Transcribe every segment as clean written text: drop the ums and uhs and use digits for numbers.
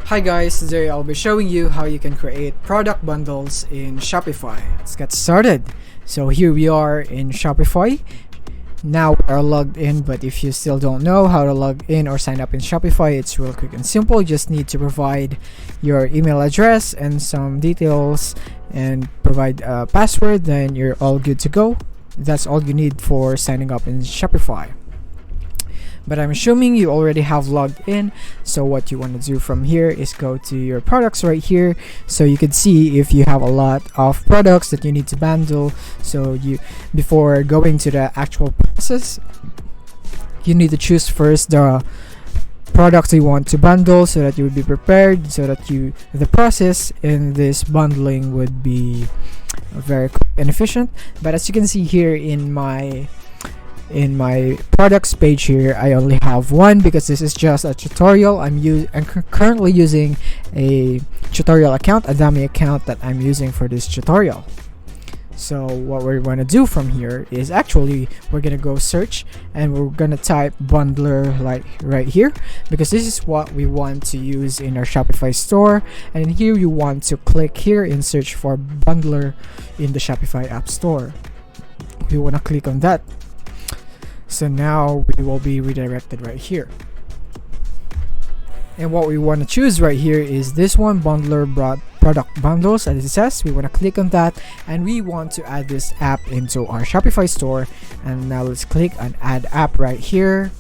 Hi guys, today I'll be showing you how you can create product bundles in Shopify. Let's get started. So here we are in Shopify. Now we are logged in, but if you still don't know how to log in or sign up in Shopify, it's real quick and simple. You just need to provide your email address and some details and provide a password, then you're all good to go. That's all you need for signing up in Shopify. But I'm assuming you already have logged in, so what you want to do from here is go to your products right here, so you can see if you have a lot of products that you need to bundle. So you, before going to the actual process, you need to choose first the products you want to bundle, so that you would be prepared, so that the process in this bundling would be very quick and efficient. But as you can see here in my products page here, I only have one because this is just a tutorial. I'm currently using a tutorial account, a dummy account that I'm using for this tutorial. So what we're going to do from here is actually we're going to go search and we're going to type bundler like right here, because this is what we want to use in our Shopify store. And in here you want to click here and search for bundler in the Shopify app store. We want to click on that. So now we will be redirected right here. And what we want to choose right here is this one, bundler product bundles, as it says. We want to click on that and we want to add this app into our Shopify store. And now let's click on add app right here.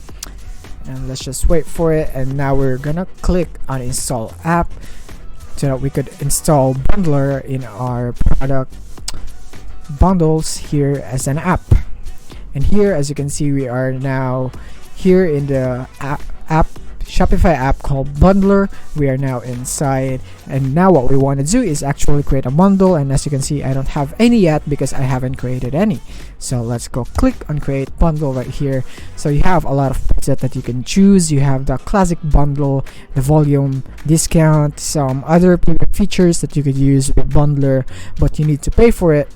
And let's just wait for it. And now we're gonna click on install app so that we could install bundler in our product bundles here as an app. And here, as you can see, we are now here in the Shopify app called Bundler. We are now inside, and now what we want to do is actually create a bundle. And as you can see, I don't have any yet because I haven't created any. So let's go click on create bundle right here. So you have a lot of presets that you can choose. You have the classic bundle, the volume discount, some other features that you could use with Bundler, but you need to pay for it,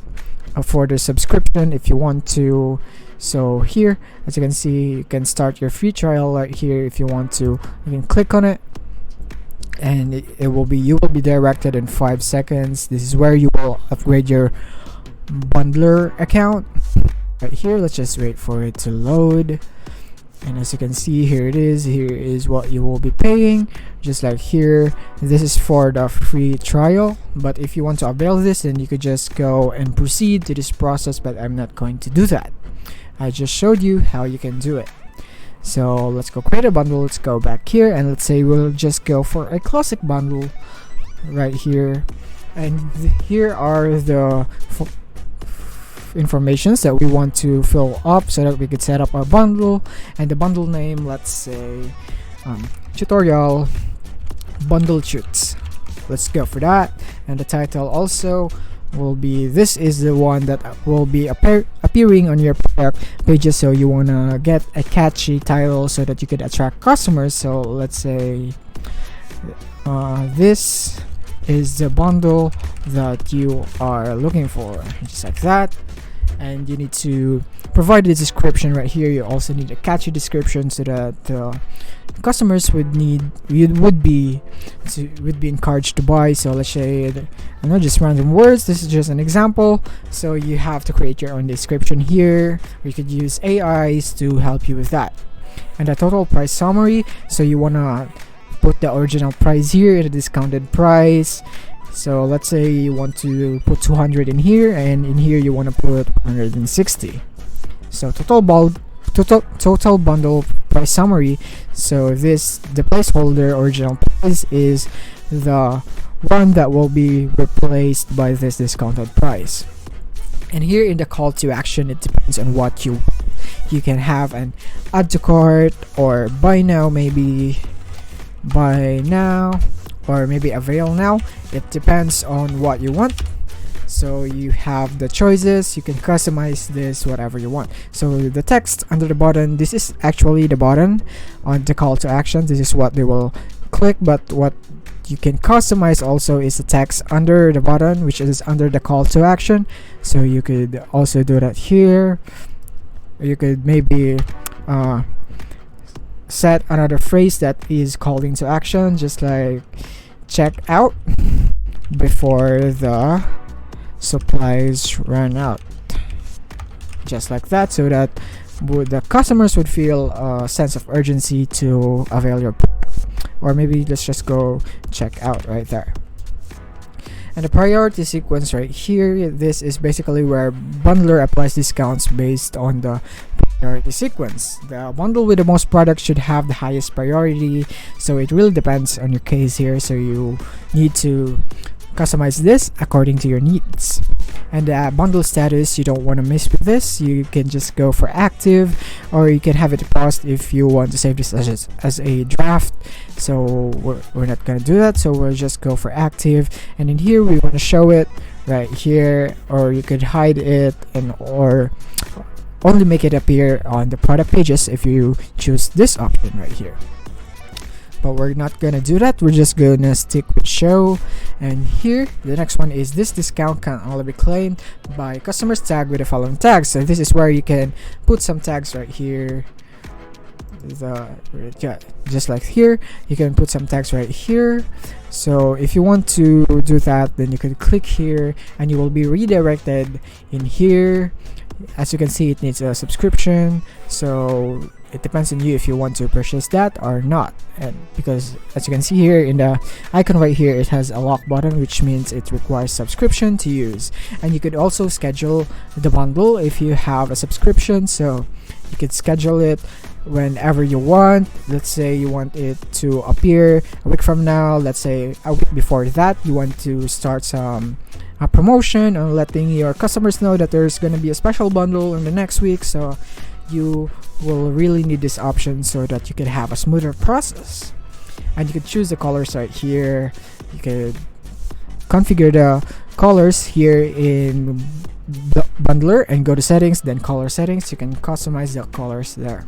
for the subscription if you want to. So here, as you can see, you can start your free trial right here. If you want to, you can click on it and you will be directed in 5 seconds. This is where you will upgrade your bundler account right here. Let's just wait for it to load. And as you can see, here it is. Here is what you will be paying, just like here. This is for the free trial, but if you want to avail this, then you could just go and proceed to this process, but I'm not going to do that. I just showed you how you can do it. So let's go create a bundle. Let's go back here and let's say we'll just go for a classic bundle right here. And here are the informations that we want to fill up so that we could set up our bundle. And the bundle name, let's say tutorial bundle shoots. Let's go for that. And the title also will be, this is the one that will be appearing on your product pages, so you want to get a catchy title so that you could attract customers. So let's say this is the bundle that you are looking for, just like that. And you need to provide the description right here. You also need a catchy description so that the customers would be encouraged to buy. So let's say, I'm not just random words, this is just an example. So you have to create your own description here. We could use AIs to help you with that. And the total price summary, so you want to put the original price here, the discounted price. So let's say you want to put 200 in here, and in here you want to put 160. So total bundle price summary. So the placeholder original price is the one that will be replaced by this discounted price. And here in the call to action, it depends on what you want. You can have an add to cart, or buy now, maybe buy now, or maybe avail now. It depends on what you want. So you have the choices. You can customize this whatever you want. So the text under the button, this is actually the button on the call to action. This is what they will click, but what you can customize also is the text under the button, which is under the call to action. So you could also do that here. You could maybe set another phrase that is calling to action, just like check out before the supplies run out, just like that, so that the customers would feel a sense of urgency to avail your product. Or maybe let's just go check out right there. And the priority sequence right here, this is basically where bundler applies discounts based on the priority sequence. The bundle with the most products should have the highest priority, so it really depends on your case here, so you need to customize this according to your needs. And the bundle status, you don't want to miss with this. You can just go for active, or you can have it paused if you want to save this as a draft. So we're not gonna do that, so we'll just go for active. And in here we want to show it right here, or you could hide it and or only make it appear on the product pages if you choose this option right here. But we're not gonna do that, we're just gonna stick with show. And here the next one is this discount can only be claimed by customers tagged with the following tags. So this is where you can put some tags right here. Just like here, you can put some tags right here. So if you want to do that, then you can click here and you will be redirected in here. As you can see, it needs a subscription, so it depends on you if you want to purchase that or not. And because as you can see here in the icon right here, it has a lock button, which means it requires subscription to use. And you could also schedule the bundle if you have a subscription, so you could schedule it whenever you want. Let's say you want it to appear a week from now, let's say a week before that you want to start some a promotion and letting your customers know that there's going to be a special bundle in the next week. So you will really need this option so that you can have a smoother process. And you could choose the colors right here. You could configure the colors here in the bundler and go to settings, then color settings. You can customize the colors there.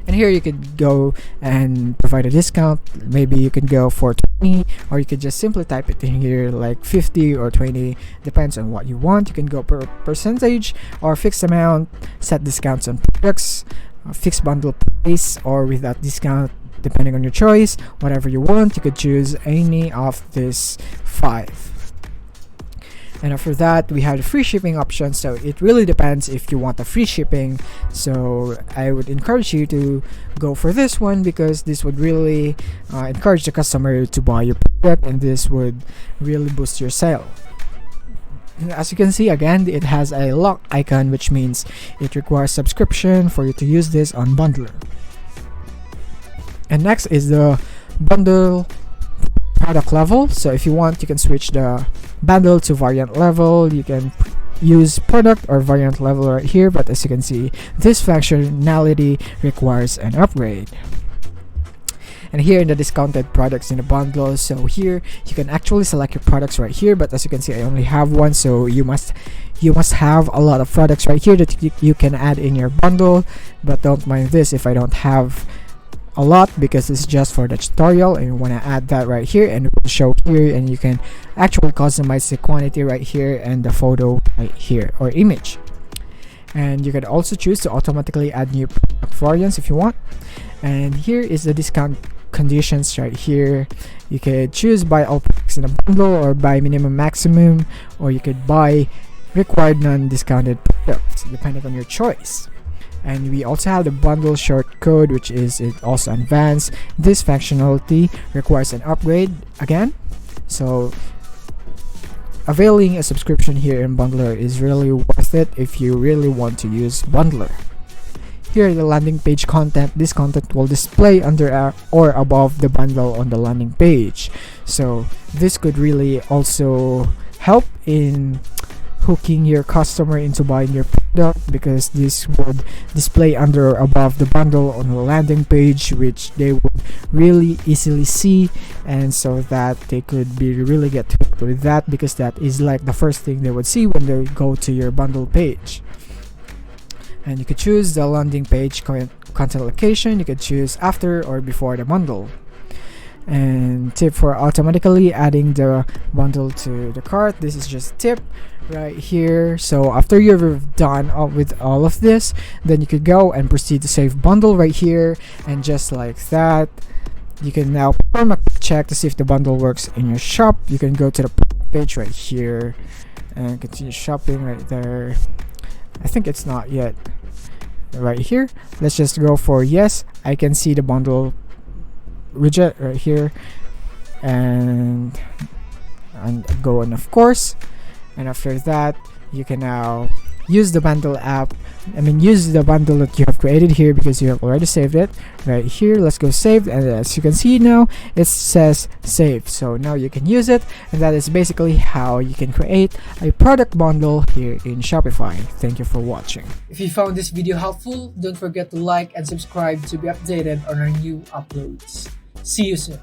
And here you could go and provide a discount. Maybe you can go for 20, or you could just simply type it in here like 50 or 20, depends on what you want. You can go per percentage or fixed amount, set discounts on products, fixed bundle price, or without discount, depending on your choice. Whatever you want, you could choose any of these 5. And after that, we have the free shipping option. So it really depends if you want the free shipping. So I would encourage you to go for this one, because this would really encourage the customer to buy your product, and this would really boost your sale. And as you can see, again, it has a lock icon, which means it requires subscription for you to use this on bundler. And next is the bundle product level. So if you want, you can switch the bundle to variant level. You can use product or variant level right here, but as you can see, this functionality requires an upgrade. And here in the discounted products in the bundle, so here you can actually select your products right here, but as you can see, I only have one, so you must have a lot of products right here that you can add in your bundle. But don't mind this if I don't have a lot, because it's just for the tutorial, and you want to add that right here, and it will show here, and you can actually customize the quantity right here and the photo right here or image. And you can also choose to automatically add new product variants if you want. And here is the discount conditions right here. You could choose buy all products in a bundle, or buy minimum maximum, or you could buy required non-discounted products, depending on your choice. And we also have the bundle short code, which is also advanced. This functionality requires an upgrade again, so availing a subscription here in bundler is really worth it if you really want to use bundler. Here, the landing page content, this content will display under or above the bundle on the landing page. So this could really also help in hooking your customer into buying your product, because this would display under or above the bundle on the landing page, which they would really easily see, and so that they could be really get hooked with that, because that is like the first thing they would see when they go to your bundle page. And you could choose the landing page content location. You could choose after or before the bundle. And tip for automatically adding the bundle to the cart, this is just a tip right here. So after you've done with all of this, then you could go and proceed to save bundle right here, and just like that, you can now perform a check to see if the bundle works in your shop. You can go to the page right here and continue shopping right there. I think it's not yet right here. Let's just go for yes. I can see the bundle widget right here, and go on of course. And after that, you can now use the bundle app. Use the bundle that you have created here because you have already saved it right here. Let's go save, and as you can see now, it says save. So now you can use it, and that is basically how you can create a product bundle here in Shopify. Thank you for watching. If you found this video helpful, don't forget to like and subscribe to be updated on our new uploads. See you soon.